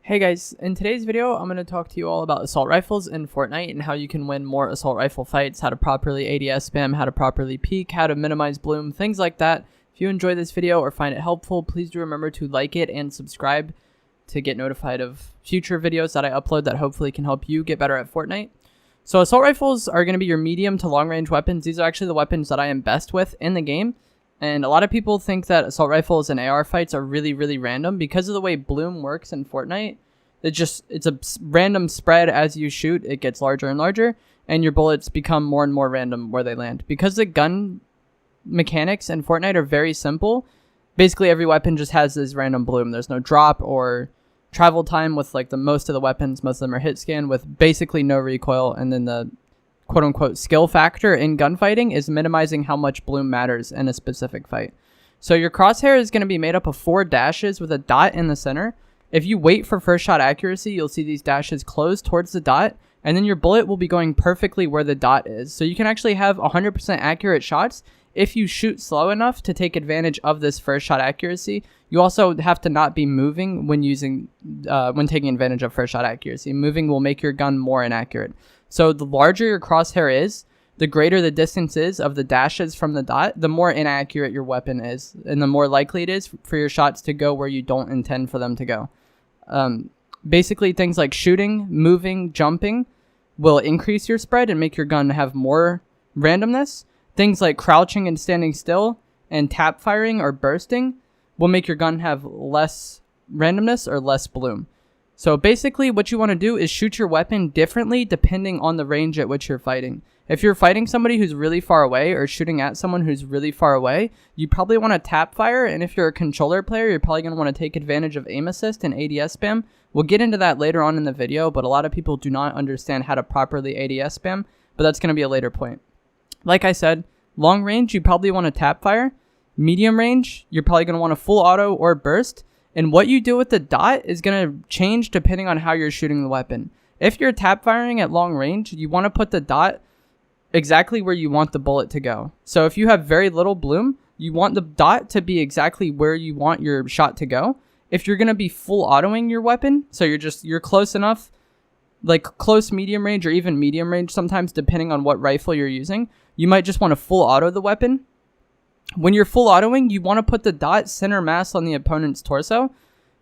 Hey guys, in today's video, I'm going to talk to you all about assault rifles in Fortnite and how you can win more assault rifle fights, how to properly ADS spam, how to properly peek, how to minimize bloom, things like that. If you enjoy this video or find it helpful, please do remember to like it and subscribe to get notified of future videos that I upload that hopefully can help you get better at Fortnite. So assault rifles are going to be your medium to long range weapons. These are actually the weapons that I am best with in the game. And a lot of people think that assault rifles and AR fights are really random because of the way bloom works in Fortnite. It's a random spread as you shoot. It gets larger and larger, and your bullets become more and more random where they land. Because the gun mechanics in Fortnite are very simple, basically every weapon just has this random bloom. There's no drop or travel time with like most of the weapons. Most of them are hit scan with basically no recoil, and then the quote-unquote skill factor in gunfighting is minimizing how much bloom matters in a specific fight. So your crosshair is going to be made up of 4 dashes with a dot in the center. If you wait for first shot accuracy, you'll see these dashes close towards the dot, and then your bullet will be going perfectly where the dot is. So you can actually have 100% accurate shots if you shoot slow enough to take advantage of this first shot accuracy. You also have to not be moving when taking advantage of first shot accuracy. Moving will make your gun more inaccurate. So the larger your crosshair is, the greater the distance is of the dashes from the dot, the more inaccurate your weapon is, and the more likely it is for your shots to go where you don't intend for them to go. Basically, things like shooting, moving, jumping will increase your spread and make your gun have more randomness. Things like crouching and standing still and tap firing or bursting will make your gun have less randomness or less bloom. So basically what you want to do is shoot your weapon differently depending on the range at which you're fighting. If you're fighting somebody who's really far away or shooting at someone who's really far away, you probably want to tap fire. And if you're a controller player, you're probably going to want to take advantage of aim assist and ADS spam. We'll get into that later on in the video, but a lot of people do not understand how to properly ADS spam, but that's going to be a later point. Like I said, long range, you probably want to tap fire. Medium range, you're probably going to want to full auto or burst. And what you do with the dot is going to change depending on how you're shooting the weapon. If you're tap firing at long range, you want to put the dot exactly where you want the bullet to go. So if you have very little bloom, you want the dot to be exactly where you want your shot to go. If you're going to be full autoing your weapon, so you're close enough, like close medium range or even medium range sometimes depending on what rifle you're using, you might just want to full auto the weapon. When you're full autoing, you want to put the dot center mass on the opponent's torso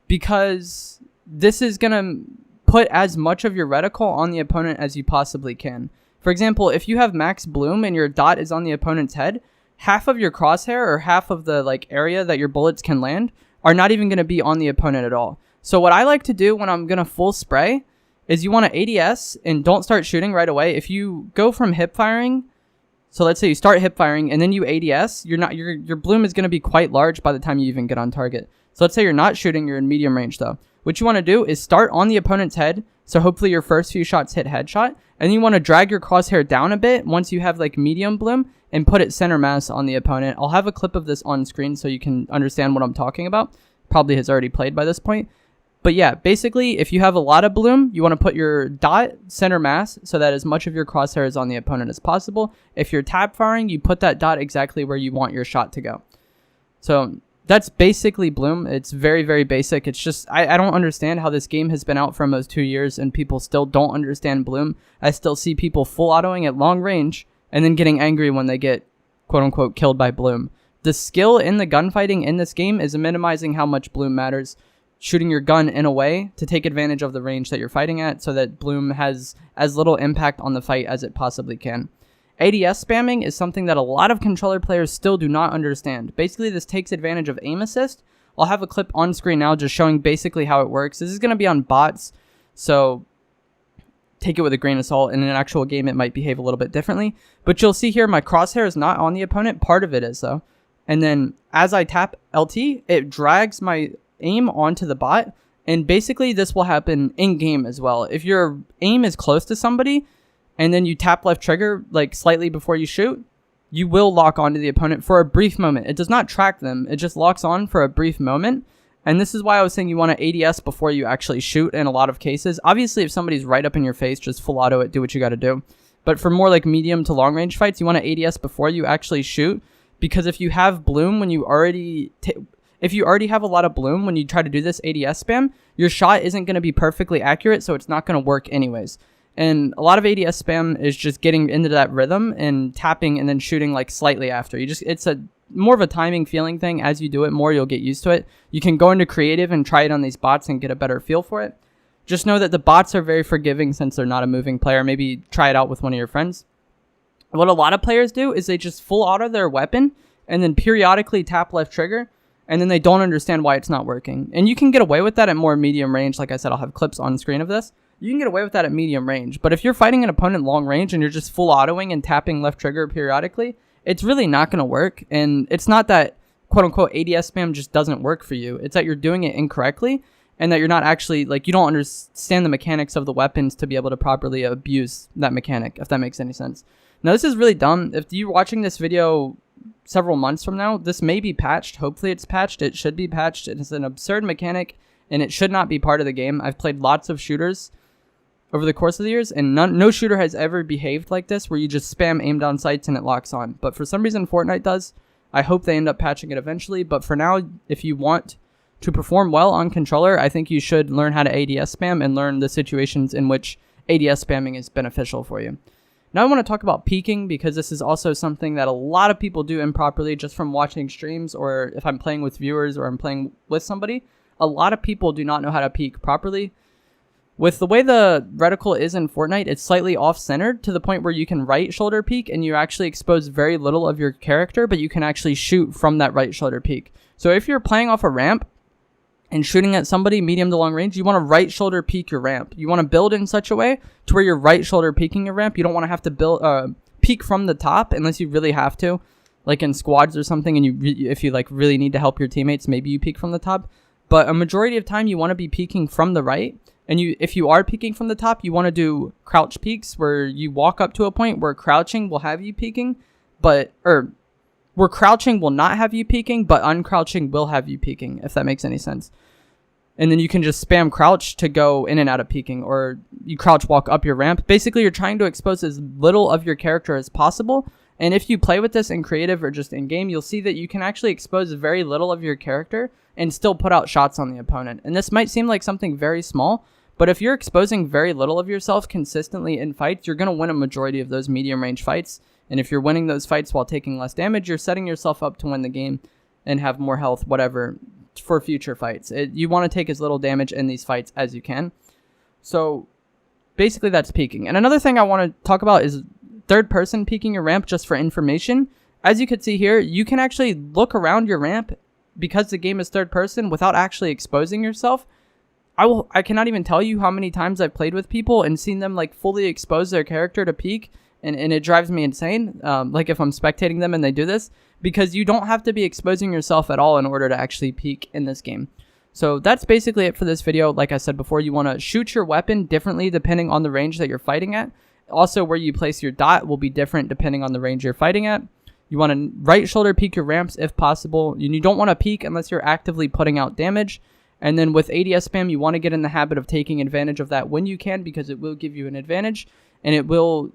because this is going to put as much of your reticle on the opponent as you possibly can. For example, if you have max bloom and your dot is on the opponent's head, half of your crosshair or half of the area that your bullets can land are not even going to be on the opponent at all. So what I like to do when I'm going to full spray is you want to ADS and don't start shooting right away. If you go from hip firing, so let's say you start hip firing and then you ADS, your bloom is going to be quite large by the time you even get on target. So let's say you're not shooting, you're in medium range though. What you want to do is start on the opponent's head. So hopefully your first few shots hit headshot, and you want to drag your crosshair down a bit once you have medium bloom and put it center mass on the opponent. I'll have a clip of this on screen so you can understand what I'm talking about. Probably has already played by this point. But yeah, basically, if you have a lot of bloom, you want to put your dot center mass so that as much of your crosshair is on the opponent as possible. If you're tap firing, you put that dot exactly where you want your shot to go. So that's basically bloom. It's very basic. It's just, I don't understand how this game has been out for almost 2 years and people still don't understand bloom. I still see people full autoing at long range and then getting angry when they get quote unquote killed by bloom. The skill in the gunfighting in this game is minimizing how much bloom matters. Shooting your gun in a way to take advantage of the range that you're fighting at so that bloom has as little impact on the fight as it possibly can. ADS spamming is something that a lot of controller players still do not understand. Basically, this takes advantage of aim assist. I'll have a clip on screen now just showing basically how it works. This is going to be on bots, so take it with a grain of salt. In an actual game, it might behave a little bit differently. But you'll see here my crosshair is not on the opponent. Part of it is, though. And then as I tap LT, it drags my aim onto the bot, and basically this will happen in game as well. If your aim is close to somebody and then you tap left trigger slightly before you shoot, you will lock onto the opponent for a brief moment. It does not track them, it just locks on for a brief moment. And this is why I was saying you want to ADS before you actually shoot in a lot of cases. Obviously if somebody's right up in your face, just full auto it, do what you got to do. But for more medium to long range fights, you want to ADS before you actually shoot, because if you have bloom when you already if you already have a lot of bloom, when you try to do this ADS spam, your shot isn't going to be perfectly accurate, so it's not going to work anyways. And a lot of ADS spam is just getting into that rhythm and tapping and then shooting like slightly after. It's a more of a timing feeling thing. As you do it more, you'll get used to it. You can go into creative and try it on these bots and get a better feel for it. Just know that the bots are very forgiving since they're not a moving player. Maybe try it out with one of your friends. What a lot of players do is they just full auto their weapon and then periodically tap left trigger, and then they don't understand why it's not working. And you can get away with that at more medium range. Like I said, I'll have clips on screen of this. You can get away with that at medium range. But if you're fighting an opponent long range and you're just full autoing and tapping left trigger periodically, it's really not going to work. And it's not that quote unquote ADS spam just doesn't work for you. It's that you're doing it incorrectly and that you're not actually, like, you don't understand the mechanics of the weapons to be able to properly abuse that mechanic, if that makes any sense. Now, this is really dumb. If you're watching this video several months from now, this may be patched. Hopefully it's patched. It should be patched. It's an absurd mechanic and it should not be part of the game. I've played lots of shooters over the course of the years, and no shooter has ever behaved like this, where you just spam aim down sights and it locks on. But for some reason, Fortnite does. I hope they end up patching it eventually. But for now, if you want to perform well on controller, I think you should learn how to ADS spam and learn the situations in which ADS spamming is beneficial for you. Now I want to talk about peeking, because this is also something that a lot of people do improperly just from watching streams, or if I'm playing with viewers or I'm playing with somebody. A lot of people do not know how to peek properly. With the way the reticle is in Fortnite, it's slightly off-centered to the point where you can right shoulder peek and you actually expose very little of your character, but you can actually shoot from that right shoulder peek. So if you're playing off a ramp and shooting at somebody medium to long range, you want to right shoulder peek your ramp. You want to build in such a way to where you're right shoulder peeking your ramp. You don't want to have to build peek from the top unless you really have to, like in squads or something. And if you like really need to help your teammates, maybe you peek from the top. But a majority of time, you want to be peeking from the right. And if you are peeking from the top, you want to do crouch peeks, where you walk up to a point where crouching will have you peeking, where crouching will not have you peeking, but uncrouching will have you peeking, if that makes any sense. And then you can just spam crouch to go in and out of peeking, or you crouch walk up your ramp. Basically, you're trying to expose as little of your character as possible. And if you play with this in creative or just in game, you'll see that you can actually expose very little of your character and still put out shots on the opponent. And this might seem like something very small, but if you're exposing very little of yourself consistently in fights, you're going to win a majority of those medium range fights. And if you're winning those fights while taking less damage, you're setting yourself up to win the game and have more health, whatever, for future fights. You want to take as little damage in these fights as you can. So basically that's peeking. And another thing I want to talk about is third person peeking your ramp, just for information. As you can see here, you can actually look around your ramp because the game is third person without actually exposing yourself. I cannot even tell you how many times I've played with people and seen them like fully expose their character to peek, and it drives me insane. Like if I'm spectating them and they do this, because you don't have to be exposing yourself at all in order to actually peek in this game. So that's basically it for this video. Like I said before, you want to shoot your weapon differently depending on the range that you're fighting at. Also, where you place your dot will be different depending on the range you're fighting at. You want to right shoulder peek your ramps if possible. You don't want to peek unless you're actively putting out damage. And then with ADS spam, you want to get in the habit of taking advantage of that when you can, because it will give you an advantage, and it will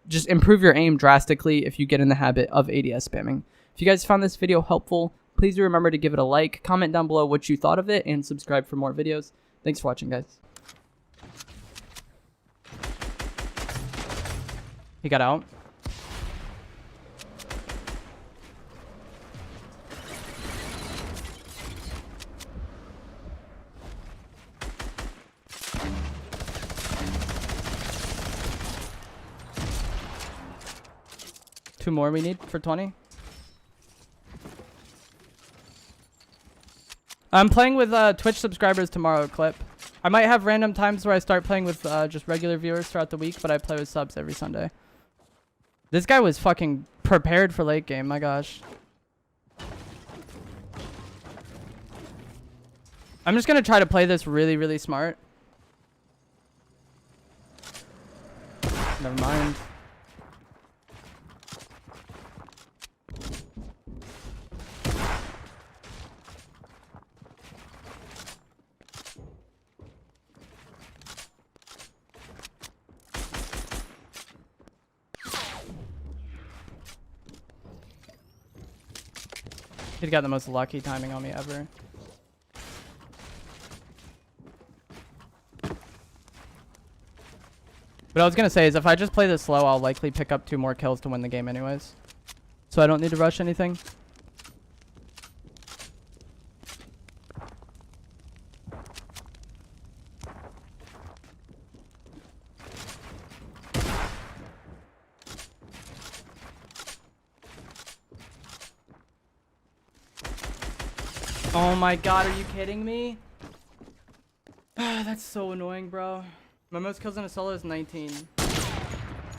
just improve your aim drastically if you get in the habit of ADS spamming. If you guys found this video helpful, please do remember to give it a like, comment down below what you thought of it, and subscribe for more videos. Thanks for watching, guys. He got out. Two more we need for 20. I'm playing with Twitch subscribers tomorrow, Clip. I might have random times where I start playing with just regular viewers throughout the week, but I play with subs every Sunday. This guy was fucking prepared for late game, my gosh. I'm just gonna try to play this really, really smart. Never mind. He's got the most lucky timing on me ever. What I was gonna say is if I just play this slow, I'll likely pick up 2 more kills to win the game anyways. So I don't need to rush anything. Oh my god, are you kidding me? That's so annoying, bro. My most kills in a solo is 19.